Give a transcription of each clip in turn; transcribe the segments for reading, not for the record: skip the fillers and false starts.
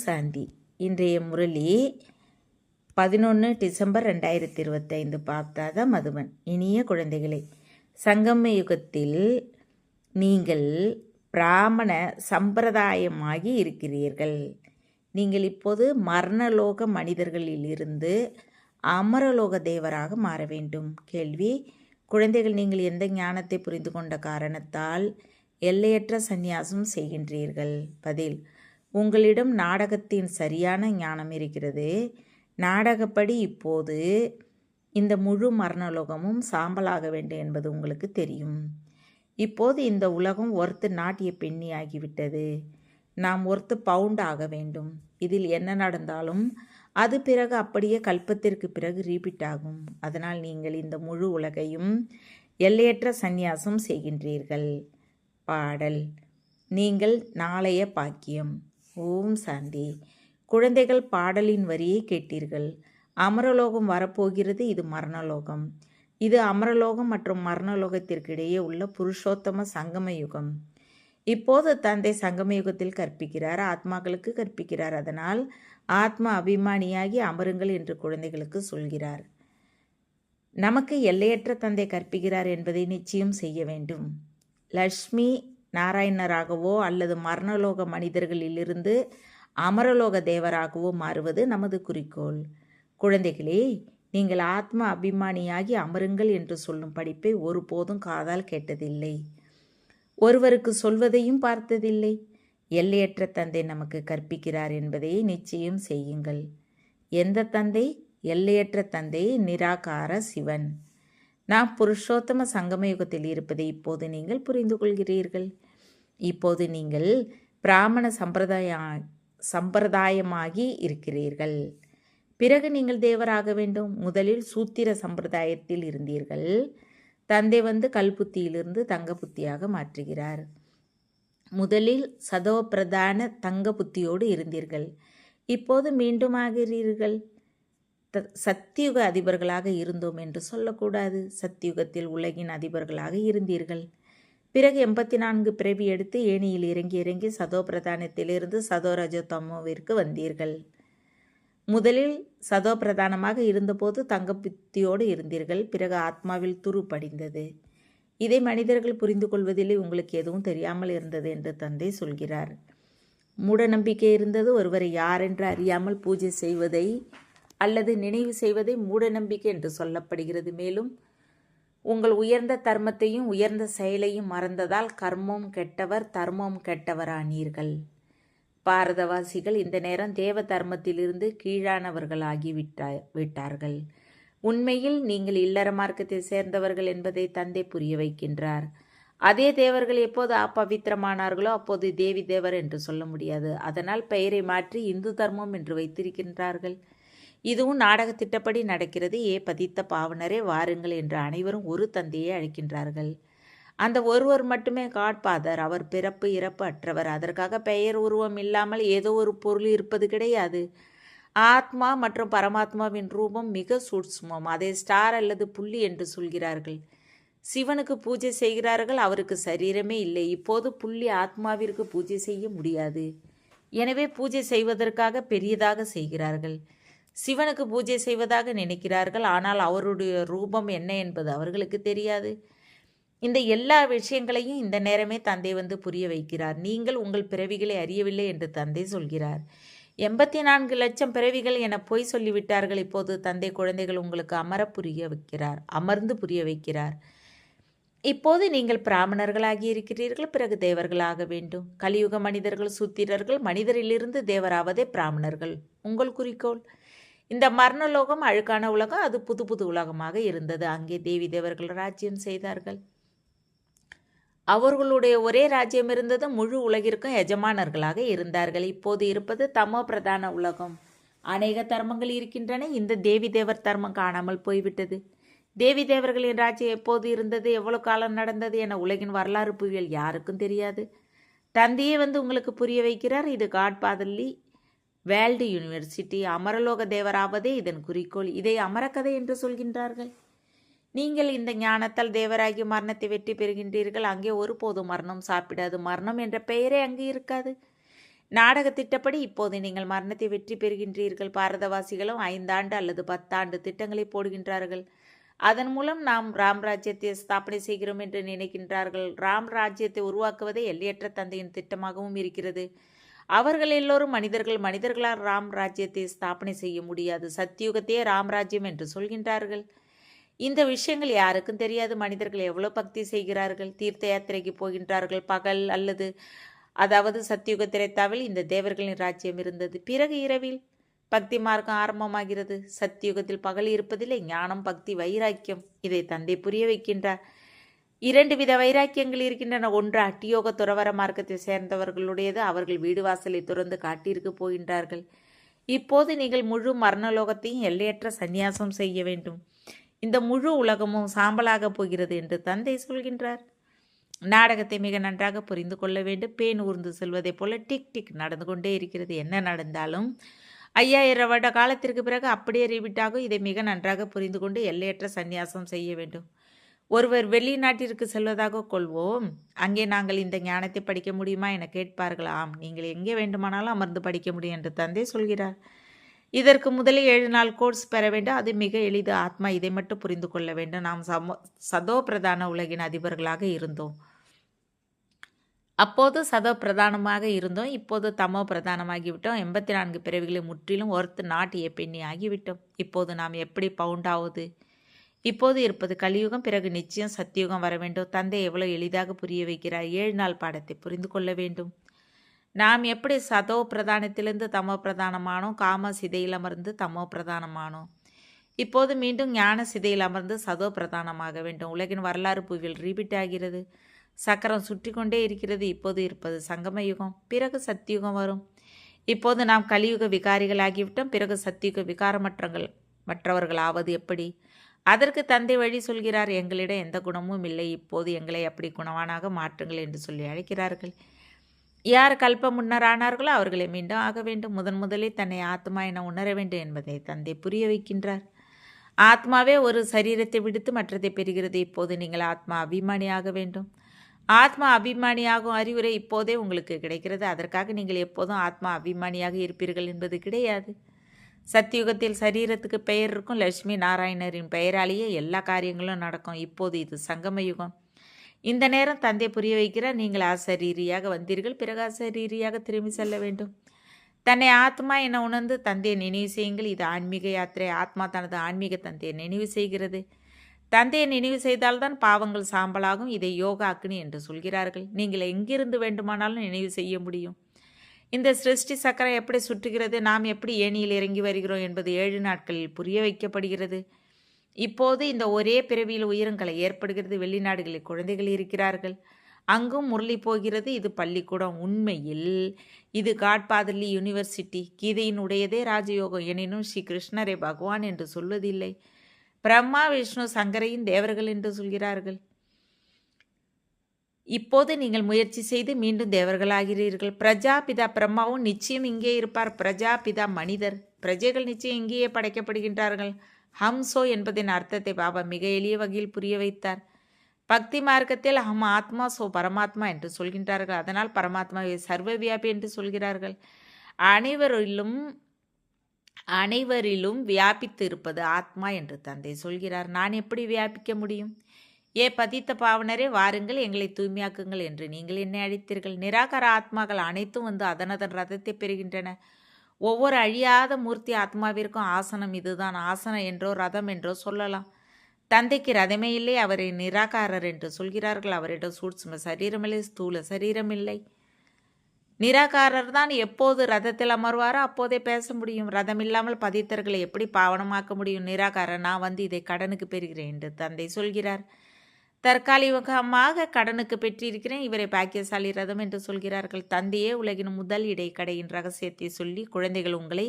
சாந்தி. இன்றைய முரளி 11 டிசம்பர் 2025. பார்த்தாத மதுவன். இனிய குழந்தைகளே, சங்கம யுகத்தில் நீங்கள் பிராமண சம்பிரதாயமாகி இருக்கிறீர்கள். நீங்கள் இப்போது மரணலோக மனிதர்களிலிருந்து அமரலோக தேவராக மாற வேண்டும். கேள்வி: குழந்தைகள், நீங்கள் எந்த ஞானத்தை புரிந்து கொண்ட காரணத்தால் எல்லையற்ற சந்நியாசம் செய்கின்றீர்கள்? பதில்: உங்களிடம் நாடகத்தின் சரியான ஞானம் இருக்கிறது. நாடகப்படி இப்போது இந்த முழு மரணலோகமும் சாம்பலாக வேண்டும் என்பது உங்களுக்கு தெரியும். இப்போது இந்த உலகம் ஒருத்து நாட்டிய பெண்ணி ஆகிவிட்டது. நாம் ஒருத்து பவுண்ட் ஆக வேண்டும். இதில் என்ன நடந்தாலும் அது பிறகு அப்படியே கல்பத்திற்கு பிறகு ரீபீட் ஆகும். அதனால் நீங்கள் இந்த முழு உலகையும் எல்லையற்ற சந்நியாசம் செய்கின்றீர்கள். பாடல்: நீங்கள் நாளைய பாக்கியம். ஓம் சாந்தி. குழந்தைகள், பாடலின் வரியை கேட்டீர்கள். அமரலோகம் வரப்போகிறது. இது மரணலோகம். இது அமரலோகம் மற்றும் மரணலோகத்திற்கு இடையே உள்ள புருஷோத்தம சங்கம யுகம். இப்போது தந்தை சங்கம யுகத்தில் கற்பிக்கிறார், ஆத்மாக்களுக்கு கற்பிக்கிறார். அதனால் ஆத்மா அபிமானியாகி அமருங்கள் என்று குழந்தைகளுக்கு சொல்கிறார். நமக்கு எல்லையற்ற தந்தை கற்பிக்கிறார் என்பதை நிச்சயம் செய்ய வேண்டும். லக்ஷ்மி நாராயணராகவோ அல்லது மரணலோக மனிதர்களிலிருந்து அமரலோக தேவராகவோ மாறுவது நமது குறிக்கோள். குழந்தைகளே, நீங்கள் ஆத்ம அபிமானியாகி அமருங்கள் என்று சொல்லும் படிப்பை ஒருபோதும் காதால் கேட்டதில்லை. ஒருவருக்கு சொல்வதையும் பார்த்ததில்லை. எல்லையற்ற தந்தை நமக்கு கற்பிக்கிறார் என்பதை நிச்சயம் செய்யுங்கள். எந்த தந்தை? எல்லையற்ற தந்தை, நிராகார சிவன். நாம் புருஷோத்தம சங்கமயுகத்தில் இருப்பதை இப்போது நீங்கள் புரிந்து கொள்கிறீர்கள். இப்போது நீங்கள் பிராமண சம்பிரதாயமாகி இருக்கிறீர்கள். பிறகு நீங்கள் தேவராக வேண்டும். முதலில் சூத்திர சம்பிரதாயத்தில் இருந்தீர்கள். தந்தை வந்து கல்புத்தியிலிருந்து தங்க புத்தியாக மாற்றுகிறார். முதலில் சதோ பிரதான தங்க புத்தியோடு இருந்தீர்கள். இப்போது மீண்டும் ஆகிறீர்கள். சத்தியுக அதிபர்களாக இருந்தோம் என்று சொல்லக்கூடாது. சத்தியுகத்தில் உலகின் அதிபர்களாக இருந்தீர்கள். பிறகு 84 பிறவி எடுத்து ஏணியில் இறங்கி சதோ பிரதானத்திலிருந்து சதோ ரஜோ தமோவிற்கு வந்தீர்கள். முதலில் சதோ பிரதானமாக இருந்தபோது தங்க புத்தியோடு இருந்தீர்கள். பிறகு ஆத்மாவில் துரு படிந்தது. இதை மனிதர்கள் புரிந்து கொள்வதிலே உங்களுக்கு எதுவும் தெரியாமல் இருந்தது என்று தந்தை சொல்கிறார். மூட நம்பிக்கை இருந்தது. ஒருவரை யார் என்று அறியாமல் பூஜை செய்வதை அல்லது நினைவு செய்வதை மூட நம்பிக்கை என்று சொல்லப்படுகிறது. மேலும் உங்கள் உயர்ந்த தர்மத்தையும் உயர்ந்த செயலையும் மறந்ததால் கர்மம் கெட்டவர் தர்மம் கெட்டவரானீர்கள். பாரதவாசிகள் இந்த நேரம் தேவ தர்மத்திலிருந்து கீழானவர்களாகி விட்டார்கள். உண்மையில் நீங்கள் இல்லற மார்க்கத்தை சேர்ந்தவர்கள் என்பதை தந்தை புரிய வைக்கின்றார். அதே தேவர்கள் எப்போது அப்பவித்திரமானார்களோ அப்போது தேவி தேவர் என்று சொல்ல முடியாது. அதனால் பெயரை மாற்றி இந்து தர்மம் என்று வைத்திருக்கின்றார்கள். இதுவும் நாடக திட்டப்படி நடக்கிறது. பதித்த பாவனரே வாருங்கள் என்று அனைவரும் ஒரு தந்தையை அழைக்கின்றார்கள். அந்த ஒருவர் மட்டுமே காட்பாதர். அவர் பிறப்பு இறப்பு அற்றவர். அதற்காக பெயர் உருவம் இல்லாமல் ஏதோ ஒரு பொருள் இருப்பது கிடையாது. ஆத்மா மற்றும் பரமாத்மாவின் ரூபம் மிக சூட்சுமம். அதை ஸ்டார் அல்லது புள்ளி என்று சொல்கிறார்கள். சிவனுக்கு பூஜை செய்கிறார்கள். அவருக்கு சரீரமே இல்லை. இப்போது புள்ளி ஆத்மாவிற்கு பூஜை செய்ய முடியாது. எனவே பூஜை செய்வதற்காக பெரியதாக செய்கிறார்கள். சிவனுக்கு பூஜை செய்வதாக நினைக்கிறார்கள். ஆனால் அவருடைய ரூபம் என்ன என்பது அவர்களுக்கு தெரியாது. இந்த எல்லா விஷயங்களையும் இந்த நேரமே தந்தை வந்து புரிய வைக்கிறார். நீங்கள் உங்கள் பிறவிகளை அறியவில்லை என்று தந்தை சொல்கிறார். 84 லட்சம் பிறவிகள் என பொய் சொல்லிவிட்டார்கள். இப்போது தந்தை குழந்தைகள் உங்களுக்கு அமர்ந்து புரிய வைக்கிறார். இப்போது நீங்கள் பிராமணர்களாகி இருக்கிறீர்கள். பிறகு தேவர்களாக வேண்டும். கலியுக மனிதர்கள் சூத்திரர்கள். மனிதரிலிருந்து தேவராவதே பிராமணர்கள். உங்கள் குறிக்கோள். இந்த மரணலோகம் அழுக்கான உலகம். அது புது புது உலகமாக இருந்தது. அங்கே தேவி தேவர்கள் ராஜ்யம் செய்தார்கள். அவர்களுடைய ஒரே ராஜ்யம் இருந்தது. முழு உலகிற்கும் எஜமானர்களாக இருந்தார்கள். இப்போது இருப்பது தமோ பிரதான உலகம். அநேக தர்மங்கள் இருக்கின்றன. இந்த தேவி தேவர் தர்மம் காணாமல் போய்விட்டது. தேவி தேவர்களின் ராஜ்யம் எப்போது இருந்தது, எவ்வளவு காலம் நடந்தது என உலகின் வரலாறு புயல் யாருக்கும் தெரியாது. தந்தையே வந்து உங்களுக்கு புரிய வைக்கிறார். இது காட்பாதல்லி வேர்ல்டு யூனிவர்சிட்டி. அமரலோக தேவராவதே இதன் குறிக்கோள். இதை அமரக்கதை என்று சொல்கின்றார்கள். நீங்கள் இந்த ஞானத்தால் தேவராகி மரணத்தை வெற்றி பெறுகின்றீர்கள். அங்கே ஒருபோதும் மரணம் சாப்பிடாது. மரணம் என்ற பெயரே அங்கே இருக்காது. நாடக திட்டப்படி இப்போது நீங்கள் மரணத்தை வெற்றி பெறுகின்றீர்கள். பாரதவாசிகளும் 5 ஆண்டு அல்லது 10 ஆண்டு திட்டங்களை போடுகின்றார்கள். அதன் மூலம் நாம் ராம் ராஜ்யத்தை ஸ்தாபனை செய்கிறோம் என்று நினைக்கின்றார்கள். ராம் ராஜ்யத்தை உருவாக்குவதே எல்லையற்ற தந்தையின் திட்டமாகவும் இருக்கிறது. அவர்கள் எல்லோரும் மனிதர்கள். மனிதர்களால் ராம் ராஜ்யத்தை ஸ்தாபனை செய்ய முடியாது. சத்தியுகத்தையே ராம் ராஜ்யம் என்று சொல்கின்றார்கள். இந்த விஷயங்கள் யாருக்கும் தெரியாது. மனிதர்கள் எவ்வளோ பக்தி செய்கிறார்கள். தீர்த்த யாத்திரைக்கு போகின்றார்கள். பகல் அதாவது சத்தியுக திரைத்தாவில் இந்த தேவர்களின் ராஜ்யம் இருந்தது. பிறகு இரவில் பக்தி மார்க்கம் ஆரம்பமாகிறது. சத்தியுகத்தில் பகல் இருப்பதில்லை. ஞானம், பக்தி, வைராக்கியம். இதை தந்தை புரிய வைக்கின்றார். 2 வித வைராக்கியங்கள் இருக்கின்றன. ஒன்று அட்டியோக துறவர மார்க்கத்தை சேர்ந்தவர்களுடையது. அவர்கள் வீடு வாசலை துறந்து காட்டிற்கு போகின்றார்கள். இப்போது நீங்கள் முழு மரணலோகத்தையும் எல்லையற்ற சந்நியாசம் செய்ய வேண்டும். இந்த முழு உலகமும் சாம்பலாக போகிறது என்று தந்தை சொல்கின்றார். நாடகத்தை மிக நன்றாக புரிந்து கொள்ள வேண்டும். பேன் ஊர்ந்து செல்வதைப் போல டிக் டிக் நடந்து கொண்டே இருக்கிறது. என்ன நடந்தாலும் 5000 வருட காலத்திற்கு பிறகு அப்படியே ரிபீட் ஆகும். இதை மிக நன்றாக புரிந்து கொண்டு எல்லையற்ற சந்நியாசம் செய்ய வேண்டும். ஒருவர் வெளிநாட்டிற்கு செல்வதாக கொள்வோம். அங்கே நாங்கள் இந்த ஞானத்தை படிக்க முடியுமா என கேட்பார்கள். ஆம், நீங்கள் எங்கே வேண்டுமானாலும் அமர்ந்து படிக்க முடியும் என்று தந்தை சொல்கிறார். இதற்கு முதலில் 7 நாள் கோர்ஸ் பெற வேண்டும். அது மிக எளிது. ஆத்மா இதை மட்டும் புரிந்து கொள்ள வேண்டும். நாம் சதோ பிரதான உலகின் அதிபர்களாக இருந்தோம். அப்போது சதோ பிரதானமாக இருந்தோம். இப்போது தமோ பிரதானமாகிவிட்டோம். 84 பிறவிகளை முற்றிலும் ஒருத்து நாட் ஏ பெண்ணி ஆகிவிட்டோம். இப்போது நாம் எப்படி பவுண்டாவது? இப்போது இருப்பது கலியுகம். பிறகு நிச்சயம் சத்தியுகம் வர வேண்டும். தந்தை எவ்வளோ எளிதாக புரிய வைக்கிறார். 7 நாள் பாடத்தை புரிந்து கொள்ள வேண்டும். நாம் எப்படி சதோ பிரதானத்திலிருந்து தமோ பிரதானமானோம். காம சிதையில் அமர்ந்து தமோ பிரதானமானோம். இப்போது மீண்டும் ஞான சிதையில் அமர்ந்து சதோ பிரதானமாக வேண்டும். உலகின் வரலாறு புவியில் ரீபீட் ஆகிறது. சக்கரம் சுற்றி கொண்டே இருக்கிறது. இப்போது இருப்பது சங்கம யுகம். பிறகு சத்தியுகம் வரும். இப்போது நாம் கலியுக விகாரிகளாகிவிட்டோம். பிறகு சத்தியுக மற்றவர்களாவது எப்படி? அதற்கு தந்தை வழி சொல்கிறார். எங்களிடம் எந்த குணமும் இல்லை. இப்போது எங்களை அப்படி குணவானாக மாற்றுங்கள் என்று சொல்லி அழைக்கிறார்கள். யார் கல்ப முன்னரானார்களோ அவர்களை மீண்டும் ஆக வேண்டும். முதலில் தன்னை ஆத்மா என உணர வேண்டும் என்பதை தந்தை புரிய வைக்கின்றார். ஆத்மாவே ஒரு சரீரத்தை விடுத்து மற்றதை பெறுகிறது. இப்போது நீங்கள் ஆத்மா அபிமானியாக வேண்டும். ஆத்மா அபிமானியாகும் அறிவுரை இப்போதே உங்களுக்கு கிடைக்கிறது. அதற்காக நீங்கள் எப்போதும் ஆத்மா அபிமானியாக இருப்பீர்கள் என்பது கிடையாது. சத்தியுகத்தில் சரீரத்துக்கு பெயர் இருக்கும். லட்சுமி நாராயணரின் பெயராலேயே எல்லா காரியங்களும் நடக்கும். இப்போது இது சங்கம யுகம். இந்த நேரம் தந்தை புரிய வைக்கிறார். நீங்கள் அசரீரியாக வந்தீர்கள். பிறகு அசரீரியாக திரும்பி செல்ல வேண்டும். தன்னை ஆத்மா என உணர்ந்து தந்தையை நினைவு செய்யுங்கள். இது ஆன்மீக யாத்திரை. ஆத்மா தனது ஆன்மீக தந்தையை நினைவு செய்கிறது. தந்தையை நினைவு செய்தால்தான் பாவங்கள் சாம்பலாகும். இதை யோகா அக்னி என்று சொல்கிறார்கள். நீங்கள் எங்கிருந்து வேண்டுமானாலும் நினைவு செய்ய முடியும். இந்த சிருஷ்டி சக்கரம் எப்படி சுற்றுகிறது, நாம் எப்படி ஏணியில் இறங்கி வருகிறோம் என்பது 7 நாட்களில் புரிய வைக்கப்படுகிறது. இப்போது இந்த ஒரே பிறவியில் உயிரங்களை ஏற்படுகிறது. வெளிநாடுகளில் குழந்தைகள் இருக்கிறார்கள். அங்கும் முரளி போகிறது. இது பள்ளிக்கூடம். உண்மையில் இது காட்பாதல்லி யூனிவர்சிட்டி. கீதையின் உடையதே ராஜயோகம். எனினும் ஸ்ரீ கிருஷ்ணரை பகவான் என்று சொல்வதில்லை. பிரம்மா, விஷ்ணு, சங்கரையின் தேவர்கள் என்று சொல்கிறார்கள். இப்போது நீங்கள் முயற்சி செய்து மீண்டும் தேவர்களாகிறீர்கள். பிரஜாபிதா பிரம்மாவும் நிச்சயம் இங்கே இருப்பார். பிரஜாபிதா மனிதர். பிரஜைகள் நிச்சயம் இங்கேயே படைக்கப்படுகின்றார்கள். ஹம்சோ என்பதின் அர்த்தத்தை பாபா மிக எளிய வகையில் புரிய வைத்தார். பக்தி மார்க்கத்தில் ஹம் ஆத்மா சோ பரமாத்மா என்று சொல்கின்றார்கள். அதனால் பரமாத்மாவை சர்வ வியாபி என்று சொல்கிறார்கள். அனைவரிலும் வியாபித்து இருப்பது ஆத்மா என்று தந்தை சொல்கிறார். நான் எப்படி வியாபிக்க முடியும்? பதித்த பாவனரே, வாருங்கள், எங்களை தூய்மையாக்குங்கள் என்று நீங்கள் என்னை அழைத்தீர்கள். நிராகார ஆத்மாக்கள் அனைத்தும் வந்து அதனதன் ரதத்தை பெறுகின்றன. ஒவ்வொரு அழியாத மூர்த்தி ஆத்மாவிற்கும் ஆசனம் இதுதான். ஆசனம் என்றோ ரதம் என்றோ சொல்லலாம். தந்தைக்கு ரதமே இல்லை. அவரை நிராகாரர் என்று சொல்கிறார்கள். அவரிடம் சூட்சும சரீரமில்லை, ஸ்தூல சரீரமில்லை. நிராகாரர் தான் எப்போது ரதத்தில் அமர்வாரோ அப்போதே பேச முடியும். ரதம் இல்லாமல் பதித்தர்களை எப்படி பாவனமாக்க முடியும்? நிராகாரர், நான் வந்து இதை கடனுக்கு பெறுகிறேன் என்று தந்தை சொல்கிறார். தற்காலிகமாக கடனுக்கு பெற்றிருக்கிறேன். இவரை பாக்கியசாலி ரதம் என்று சொல்கிறார்கள். தந்தையே உலகின் முதல் இடைக்கடையின் ரகசியத்தை சொல்லி குழந்தைகள் உங்களை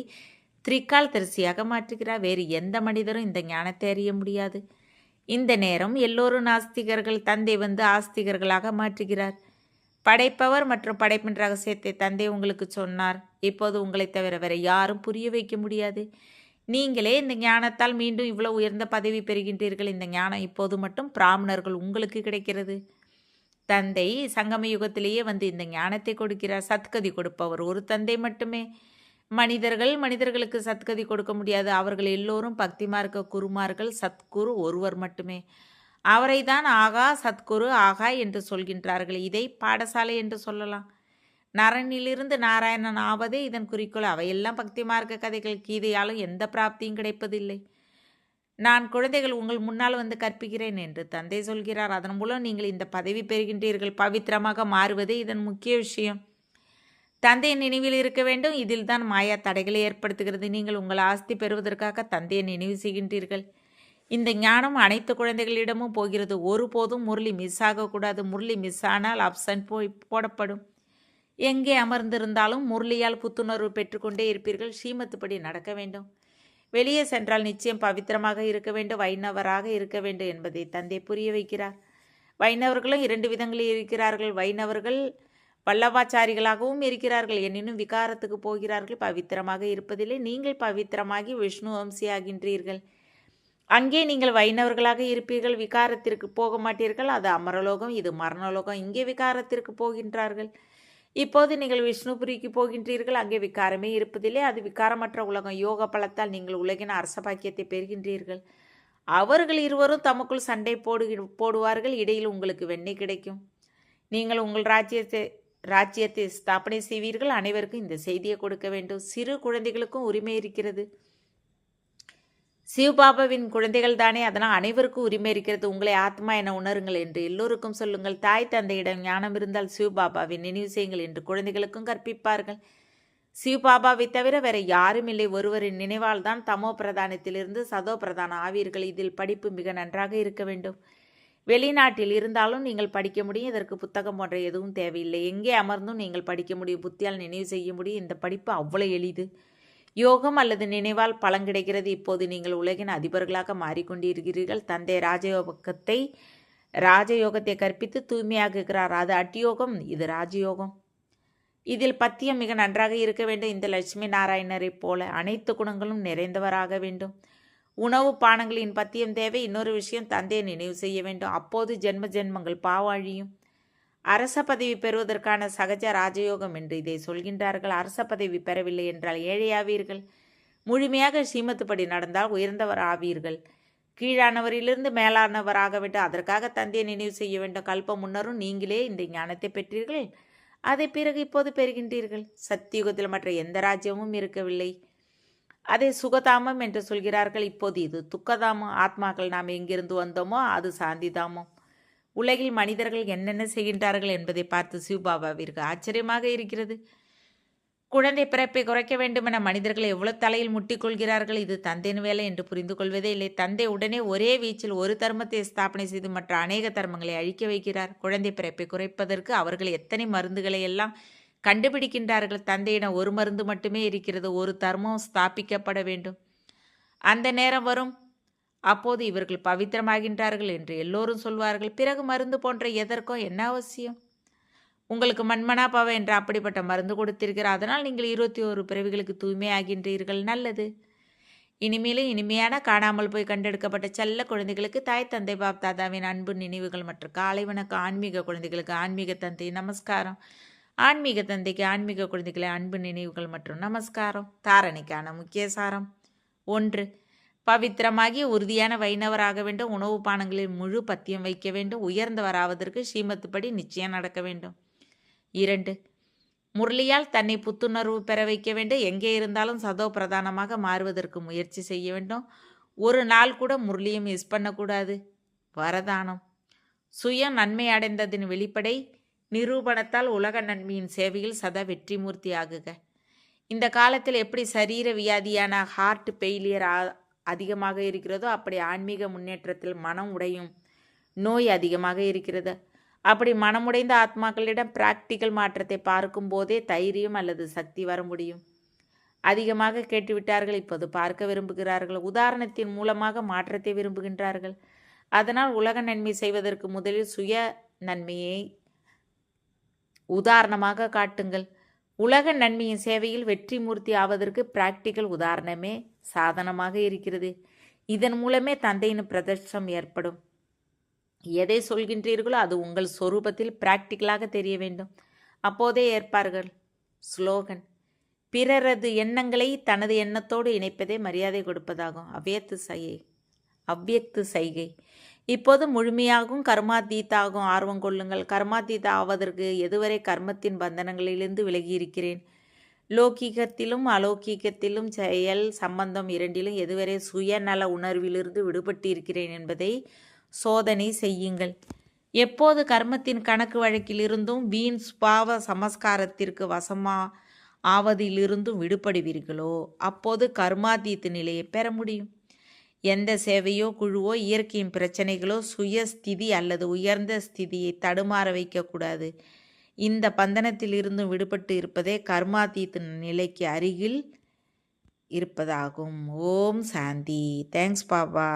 திரிகால் தரிசியாக மாற்றுகிறார். வேறு எந்த மனிதரும் இந்த ஞானத்தை அறிய முடியாது. இந்த நேரம் எல்லோரும் நாஸ்திகர்கள். தந்தை வந்து ஆஸ்திகர்களாக மாற்றுகிறார். படைப்பவர் மற்றும் படைப்பின் ரகசியத்தை தந்தை உங்களுக்கு சொன்னார். இப்போது உங்களை தவிர வேறு யாரும் புரிய வைக்க முடியாது. நீங்களே இந்த ஞானத்தால் மீண்டும் இவ்வளவு உயர்ந்த பதவி பெறுகின்றீர்கள். இந்த ஞானம் இப்போது மட்டும் பிராமணர்கள் உங்களுக்கு கிடைக்கிறது. தந்தை சங்கம யுகத்திலேயே வந்து இந்த ஞானத்தை கொடுக்கிறார். சத்கதி கொடுப்பவர் ஒரு தந்தை மட்டுமே. மனிதர்களுக்கு சத்கதி கொடுக்க முடியாது. அவர்கள் எல்லோரும் பக்திமார்க்க குருமார்கள். சத்குரு ஒருவர் மட்டுமே. அவரை தான் ஆகா சத்குரு ஆகா என்று சொல்கின்றார்கள். இதை பாடசாலை என்று சொல்லலாம். நரனிலிருந்து நாராயணன் ஆவதே இதன் குறிக்கோள். அவையெல்லாம் பக்தி மார்க்க கதைகள். கீதையாலும் எந்த பிராப்தியும் கிடைப்பதில்லை. நான் குழந்தைகள் உங்கள் முன்னால் வந்து கற்பிக்கிறேன் என்று தந்தை சொல்கிறார். அதன் மூலம் நீங்கள் இந்த பதவி பெறுகின்றீர்கள். பவித்திரமாக மாறுவதே இதன் முக்கிய விஷயம். தந்தையின் நினைவில் இருக்க வேண்டும். இதில் தான் மாயா தடைகளை ஏற்படுத்துகிறது. நீங்கள் உங்கள் ஆஸ்தி பெறுவதற்காக தந்தையை நினைவு செய்கின்றீர்கள். இந்த ஞானம் அனைத்து குழந்தைகளிடமும் போகிறது. ஒருபோதும் முரளி மிஸ் ஆகக்கூடாது. முரளி மிஸ் ஆனால் அப்சன்ட் போடப்படும். எங்கே அமர்ந்திருந்தாலும் முரளியால் புத்துணர்வு பெற்றுக்கொண்டே இருப்பீர்கள். ஸ்ரீமத்துப்படி நடக்க வேண்டும். வெளியே சென்றால் நிச்சயம் பவித்திரமாக இருக்க வேண்டும், வைணவராக இருக்க வேண்டும் என்பதை தந்தை புரிய வைக்கிறார். வைணவர்களும் 2 விதங்களில் இருக்கிறார்கள். வைணவர்கள் வல்லவாச்சாரிகளாகவும் இருக்கிறார்கள். எனினும் விகாரத்துக்கு போகிறார்கள். பவித்திரமாக இருப்பதில்லை. நீங்கள் பவித்திரமாகி விஷ்ணு வம்சியாகின்றீர்கள். அங்கே நீங்கள் வைணவர்களாக இருப்பீர்கள். விகாரத்திற்கு போக மாட்டீர்கள். அது அமரலோகம், இது மரணலோகம். இங்கே விகாரத்திற்கு போகின்றார்கள். இப்போது நீங்கள் விஷ்ணுபுரிக்கு போகின்றீர்கள். அங்கே விகாரமே இருப்பதில்லை. அது விகாரமற்ற உலகம். யோக பலத்தால் நீங்கள் உலகின் அரச பாக்கியத்தை பெறுகின்றீர்கள். அவர்கள் இருவரும் தமக்குள் சண்டை போடுவார்கள். இடையில் உங்களுக்கு வெண்ணெய் கிடைக்கும். நீங்கள் உங்கள் ராஜ்யத்தை ஸ்தாபனை செய்வீர்கள். அனைவருக்கும் இந்த செய்தியை கொடுக்க வேண்டும். சிறு குழந்தைகளுக்கும் உரிமை இருக்கிறது. சிவபாபாவின் குழந்தைகள் தானே, அதனால் அனைவருக்கும் உரிமை இருக்கிறது. உங்களை ஆத்மா என உணருங்கள் என்று எல்லோருக்கும் சொல்லுங்கள். தாய் தந்தையிடம் ஞானம் இருந்தால் சிவபாபாவை நினைவு செய்யுங்கள் என்று குழந்தைகளுக்கும் கற்பிப்பார்கள். சிவபாபாவை தவிர வேற யாரும் இல்லை. ஒருவரின் நினைவால் தான் தமோ பிரதானத்திலிருந்து சதோ பிரதானம் ஆவீர்கள். இதில் படிப்பு மிக நன்றாக இருக்க வேண்டும். வெளிநாட்டில் இருந்தாலும் நீங்கள் படிக்க முடியும். இதற்கு புத்தகம் போன்ற எதுவும் தேவையில்லை. எங்கே அமர்ந்தும் நீங்கள் படிக்க முடியும். புத்தியால் நினைவு செய்ய முடியும். இந்த படிப்பு அவ்வளவு எளிது. யோகம் அல்லது நினைவால் பலன் கிடைக்கிறது. இப்போது நீங்கள் உலகின் அதிபர்களாக மாறிக்கொண்டிருக்கிறீர்கள். தந்தை ராஜயோகத்தை கற்பித்து தூய்மையாக்குகிறார். அது அட்டியோகம், இது ராஜயோகம். இதில் பத்தியம் மிக நன்றாக இருக்க வேண்டும். இந்த லட்சுமி நாராயணரை போல அனைத்து குணங்களும் நிறைந்தவராக வேண்டும். உணவு பானங்களின் பத்தியம் தேவை. இன்னொரு விஷயம், தந்தையை நினைவு செய்ய வேண்டும். அப்போது ஜென்மங்கள் பாவழியும். அரச பதவி பெறுவதற்கான சகஜ ராஜயோகம் என்று இதை சொல்கின்றார்கள். அரச பதவி பெறவில்லை என்றால் ஏழையாவீர்கள். முழுமையாக ஸ்ரீமத்துப்படி நடந்தால் உயர்ந்தவர் ஆவீர்கள். கீழானவரிலிருந்து மேலானவராக வேண்டும். அதற்காக தந்தையை நினைவு செய்ய வேண்டும். கல்பம் முன்னரும் நீங்களே இந்த ஞானத்தை பெற்றீர்கள். அதை பிறகு இப்போது பெறுகின்றீர்கள். சத்தியுகத்தில் மற்ற எந்த ராஜ்யமும் இருக்கவில்லை. அதை சுகதாமம் என்று சொல்கிறார்கள். இப்போது இது துக்கதாமம். ஆத்மாக்கள் நாம் எங்கிருந்து வந்தோமோ அது சாந்திதாமம். உலகில் மனிதர்கள் என்னென்ன செய்கின்றார்கள் என்பதை பார்த்து சிவபாபாவிற்கு ஆச்சரியமாக இருக்கிறது. குழந்தை பிறப்பை குறைக்க வேண்டுமென மனிதர்கள் எவ்வளவு தலையில் முட்டிக்கொள்கிறார்கள். இது தந்தையின் வேலை என்று புரிந்து கொள்வதே இல்லை. தந்தை உடனே ஒரே வீச்சில் ஒரு தர்மத்தை ஸ்தாபனை செய்து மற்ற அநேக தர்மங்களை அழிக்க வைக்கிறார். குழந்தை பிறப்பை குறைப்பதற்கு அவர்கள் எத்தனை மருந்துகளை எல்லாம் கண்டுபிடிக்கின்றார்கள். தந்தையிடம் ஒரு மருந்து மட்டுமே இருக்கிறது. ஒரு தர்மம் ஸ்தாபிக்கப்பட வேண்டும். அந்த நேரம் வரும். அப்போது இவர்கள் பவித்திரமாகின்றார்கள் என்று எல்லோரும் சொல்வார்கள். பிறகு மருந்து போன்ற எதற்கோ என்ன அவசியம்? உங்களுக்கு மன்மனா பவ என்ற அப்படிப்பட்ட மருந்து கொடுத்திருக்கிறார். அதனால் நீங்கள் 21 பிறவிகளுக்கு தூய்மையாகின்றீர்கள். நல்லது. இனிமேலும் இனிமையான காணாமல் போய் கண்டெடுக்கப்பட்ட செல்ல குழந்தைகளுக்கு தாய் தந்தை பாப் தாதாவின் அன்பு நினைவுகள் மற்றும் காலை வணக்கம். ஆன்மீக குழந்தைகளுக்கு ஆன்மீக தந்தை நமஸ்காரம். ஆன்மீக தந்தைக்கு ஆன்மீக குழந்தைகளை அன்பு நினைவுகள் மற்றும் நமஸ்காரம். தாரணைக்கான முக்கிய சாரம். 1. பவித்திரமாகி உறுதியான வைணவராக வேண்டும். உணவு பானங்களில் முழு பத்தியம் வைக்க வேண்டும். உயர்ந்தவராவதற்கு ஸ்ரீமத்துப்படி நிச்சயம் நடக்க வேண்டும். 2. முரளியால் தன்னை புத்துணர்வு பெற வைக்க வேண்டும். எங்கே இருந்தாலும் சதோ பிரதானமாக மாறுவதற்கு முயற்சி செய்ய வேண்டும். ஒரு நாள் கூட முரளியை மிஸ் பண்ணக்கூடாது. வரதானம். சுய நன்மை அடைந்ததின் வெளிப்படை நிரூபணத்தால் உலக நன்மையின் சேவையில் சதா வெற்றிமூர்த்தி ஆகுக. இந்த காலத்தில் எப்படி சரீர வியாதியான ஹார்ட் ஃபெயிலியர் அதிகமாக இருக்கிறதோ அப்படி ஆன்மீக முன்னேற்றத்தில் மனம் உடையும் நோய் அதிகமாக இருக்கிறது. அப்படி மனமுடைந்த ஆத்மாக்களிடம் பிராக்டிக்கல் மாற்றத்தை பார்க்கும் போதே தைரியம் அல்லது சக்தி வர முடியும். அதிகமாக கேட்டுவிட்டார்கள், இப்போது பார்க்க விரும்புகிறார்கள். உதாரணத்தின் மூலமாக மாற்றத்தை விரும்புகின்றார்கள். அதனால் உலக நன்மை செய்வதற்கு முதலில் சுய நன்மையை உதாரணமாக காட்டுங்கள். உலக நன்மையின் சேவையில் வெற்றி மூர்த்தி ஆவதற்கு பிராக்டிக்கல் உதாரணமே சாதனமாக இருக்கிறது. இதன் மூலமே தந்தையின் பிரதர்ஷனம் ஏற்படும். எதை சொல்கின்றீர்களோ அது உங்கள் சொரூபத்தில் பிராக்டிக்கலாக தெரிய வேண்டும். அப்போதே ஏற்பார்கள். ஸ்லோகன்: பிறரது எண்ணங்களை தனது எண்ணத்தோடு இணைப்பதே மரியாதை கொடுப்பதாகும். அவ்வியக்து சைகை. இப்போது முழுமையாகவும் கர்மாத்தீத்தாகவும் ஆர்வம் கொள்ளுங்கள். கர்மாத்தீத ஆவதற்கு எதுவரை கர்மத்தின் பந்தனங்களிலிருந்து விலகியிருக்கிறேன். லௌகீகத்திலும் அலௌகீகத்திலும் செயல் சம்பந்தம் இரண்டிலும் எதுவரை சுயநல உணர்விலிருந்து விடுபட்டு இருக்கிறேன் என்பதை சோதனை செய்யுங்கள். எப்போது கர்மத்தின் கணக்கு வழக்கிலிருந்தும் வீண் சுபாவ சமஸ்காரத்திற்கு ஆவதிலிருந்தும் விடுபடுவீர்களோ அப்போது கர்மாதீத்த நிலையை பெற முடியும். எந்த சேவையோ குழுவோ இயற்கையின் பிரச்சனைகளோ சுயஸ்திதி அல்லது உயர்ந்த ஸ்திதியை தடுமாற வைக்கக்கூடாது. இந்த பந்தனத்தில் இருந்தும் விடுபட்டு இருப்பதே கர்மாதீத்த நிலைக்கு அருகில் இருப்பதாகும். ஓம் சாந்தி. தேங்க்ஸ் பாபா.